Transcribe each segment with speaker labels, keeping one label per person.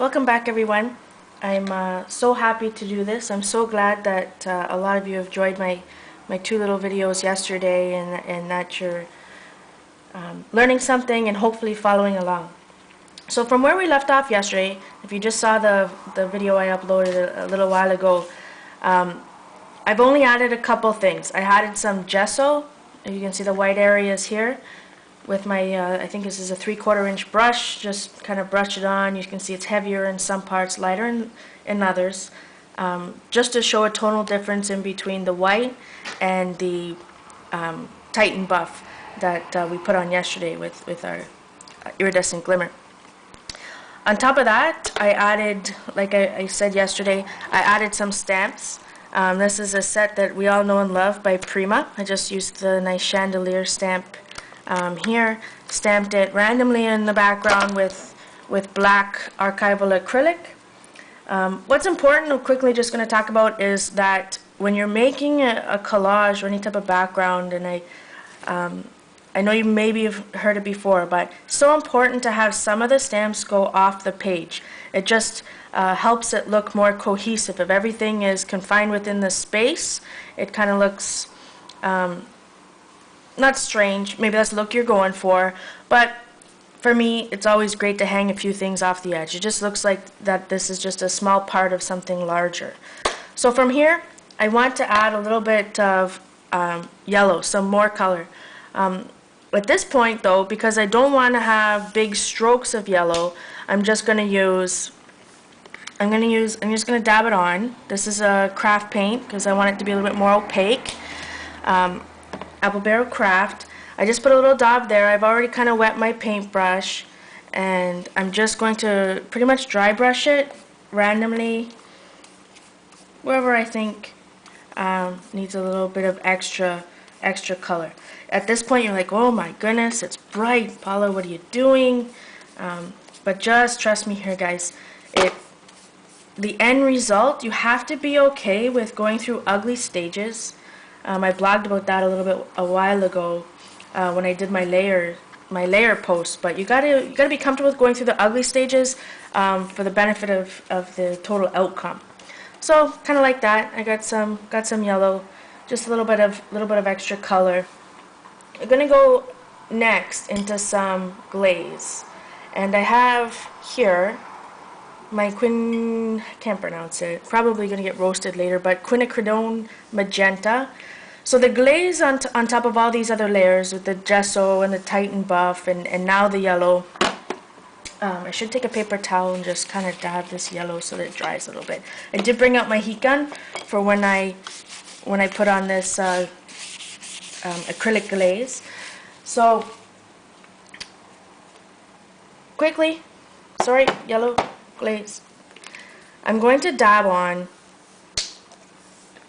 Speaker 1: Welcome back, everyone. I'm so happy to do this. I'm so glad that a lot of you have enjoyed my two little videos yesterday, and that you're learning something and hopefully following along. So from where we left off yesterday, if you just saw the video I uploaded a little while ago, I've only added a couple things. I added some gesso. You can see the white areas here. With my, I think this is a 3/4 inch brush, just kind of brush it on. You can see it's heavier in some parts, lighter in others, just to show a tonal difference in between the white and the Titan buff that we put on yesterday with our iridescent glimmer. On top of that, I added, like I said yesterday, I added some stamps. This is a set that we all know and love by Prima. I just used the nice chandelier stamp here, stamped it randomly in the background with black archival acrylic. What's important, I'm quickly just going to talk about, is that when you're making a collage or any type of background, and I know you maybe have heard it before, but it's so important to have some of the stamps go off the page. It just helps it look more cohesive. If everything is confined within the space, it kind of looks not strange, maybe that's the look you're going for, but for me it's always great to hang a few things off the edge. It just looks like that this is just a small part of something larger. So from here I want to add a little bit of yellow, some more color. At this point though, because I don't want to have big strokes of yellow, I'm just going to use, I'm just going to dab it on. This is a craft paint because I want it to be a little bit more opaque. Apple Barrel Craft. I just put a little dab there. I've already kind of wet my paintbrush, and I'm just going to pretty much dry brush it randomly wherever I think needs a little bit of extra color. At this point you're like, oh my goodness, it's bright, Paula, what are you doing? But just trust me here, guys. The end result, you have to be okay with going through ugly stages. I blogged about that a while ago when I did my layer post. But you gotta be comfortable with going through the ugly stages for the benefit of the total outcome. So kind of like that. I got some yellow, just a little bit of extra color. I'm gonna go next into some glaze, and I have here my can't pronounce it, probably going to get roasted later, but quinacridone magenta. So the glaze on top of all these other layers with the gesso and the Titan buff and now the yellow, I should take a paper towel and just kind of dab this yellow so that it dries a little bit. I did bring out my heat gun for when I put on this acrylic glaze. So quickly, sorry, yellow glaze. I'm going to dab on.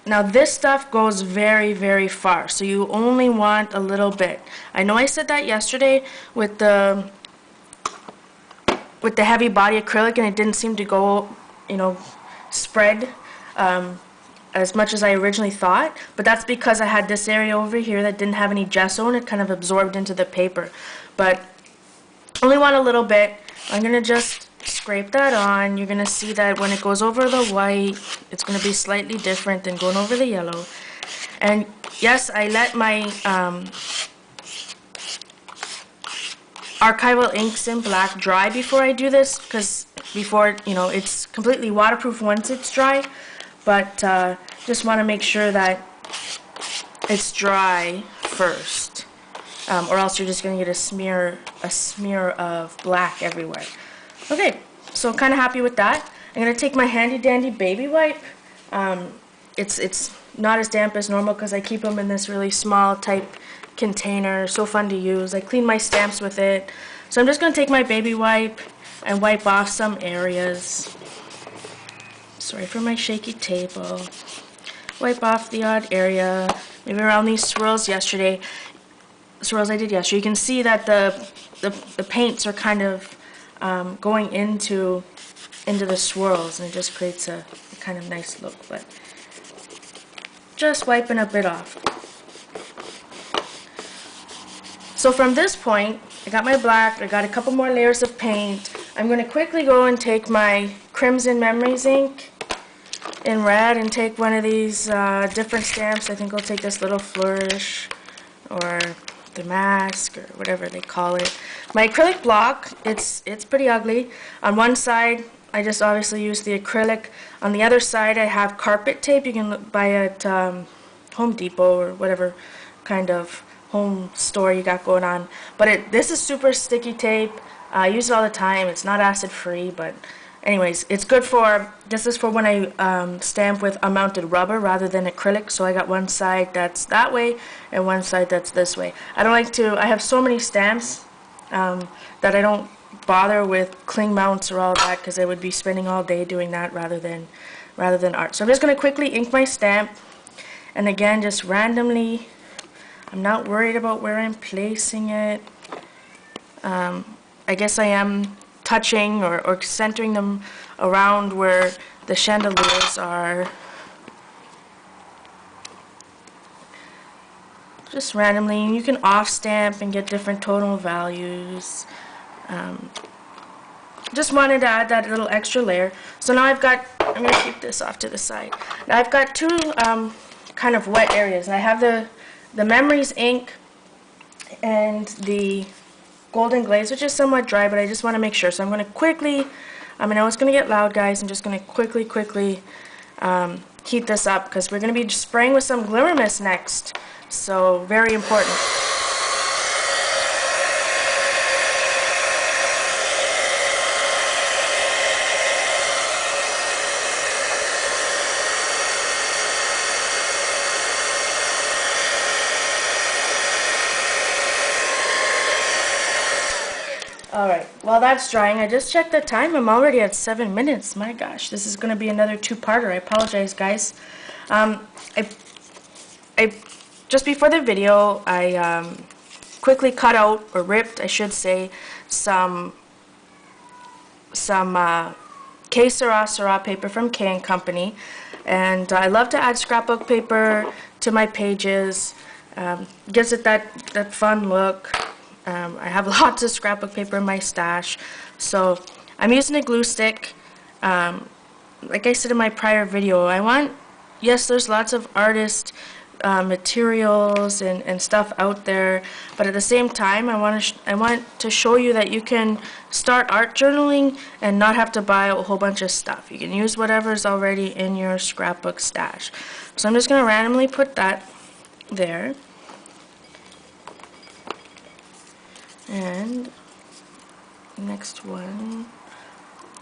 Speaker 1: Now this stuff goes very, very far, so you only want a little bit. I know I said that yesterday with the heavy body acrylic, and it didn't seem to go, spread as much as I originally thought, but that's because I had this area over here that didn't have any gesso and it kind of absorbed into the paper. But only want a little bit. I'm going to just scrape that on. You're going to see that when it goes over the white, it's going to be slightly different than going over the yellow. And yes, I let my archival inks in black dry before I do this, because it's completely waterproof once it's dry, but just want to make sure that it's dry first, or else you're just going to get a smear of black everywhere. Okay, so kind of happy with that. I'm going to take my handy dandy baby wipe. It's not as damp as normal because I keep them in this really small type container. So fun to use. I clean my stamps with it. So I'm just going to take my baby wipe and wipe off some areas. Sorry for my shaky table. Wipe off the odd area. Maybe around these swirls I did yesterday. You can see that the paints are kind of going into the swirls, and it just creates a kind of nice look. But just wiping a bit off. So from this point, I got my black, I got a couple more layers of paint. I'm going to quickly go and take my Crimson Memories ink in red and take one of these different stamps. I think I'll take this little flourish or the mask or whatever they call it. My acrylic block, it's pretty ugly. On one side I just obviously use the acrylic. On the other side I have carpet tape you can buy at Home Depot or whatever kind of home store you got going on. But this is super sticky tape. I use it all the time. It's not acid free, but anyways, it's good for, this is for when I stamp with unmounted rubber rather than acrylic. So I got one side that's that way and one side that's this way. I don't like to, I have so many stamps that I don't bother with cling mounts or all that because I would be spending all day doing that rather than art. So I'm just going to quickly ink my stamp, and again just randomly. I'm not worried about where I'm placing it. I guess I am touching or centering them around where the chandeliers are. Just randomly. You can off stamp and get different tonal values. Just wanted to add that little extra layer. So now I've got, I'm going to keep this off to the side. Now I've got two kind of wet areas. I have the Memories ink and the Golden Glaze, which is somewhat dry, but I just want to make sure. So I'm going to quickly, I know it's going to get loud, guys. I'm just going to quickly heat this up because we're going to be spraying with some glimmer mist next. So very important. Alright, while that's drying, I just checked the time. I'm already at 7 minutes. My gosh, this is going to be another two-parter. I apologize, guys. Just before the video, I quickly cut out, or ripped, I should say, some K Syrah paper from K & Company. And I love to add scrapbook paper to my pages. Gives it that fun look. I have lots of scrapbook paper in my stash, so I'm using a glue stick. Like I said in my prior video, yes, there's lots of artist materials and stuff out there, but at the same time I want to show you that you can start art journaling and not have to buy a whole bunch of stuff. You can use whatever's already in your scrapbook stash. So I'm just going to randomly put that there. And next one.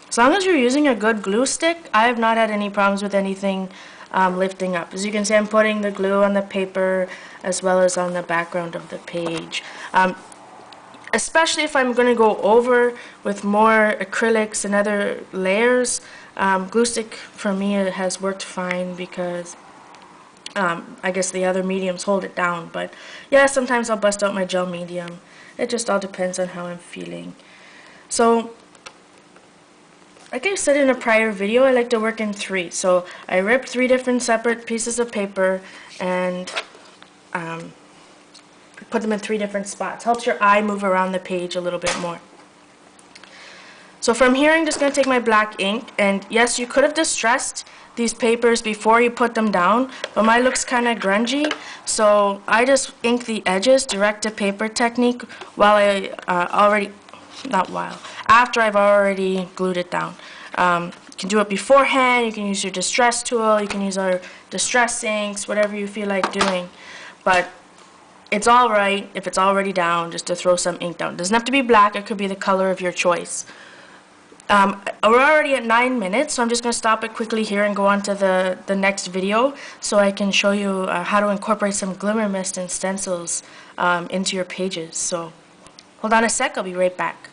Speaker 1: As long as you're using a good glue stick, I have not had any problems with anything lifting up. As you can see, I'm putting the glue on the paper as well as on the background of the page. Especially if I'm going to go over with more acrylics and other layers, glue stick for me has worked fine because I guess the other mediums hold it down. But yeah, sometimes I'll bust out my gel medium. It just all depends on how I'm feeling. So, like I said in a prior video, I like to work in three. So I ripped 3 different separate pieces of paper and put them in 3 different spots. Helps your eye move around the page a little bit more. So from here, I'm just going to take my black ink, and yes, you could have distressed these papers before you put them down, but mine looks kind of grungy, so I just ink the edges, direct to paper technique, after I've already glued it down. You can do it beforehand, you can use your distress tool, you can use our distress inks, whatever you feel like doing, but it's alright if it's already down just to throw some ink down. It doesn't have to be black, it could be the color of your choice. We're already at 9 minutes, so I'm just going to stop it quickly here and go on to the next video so I can show you how to incorporate some glimmer mist and stencils into your pages. So hold on a sec, I'll be right back.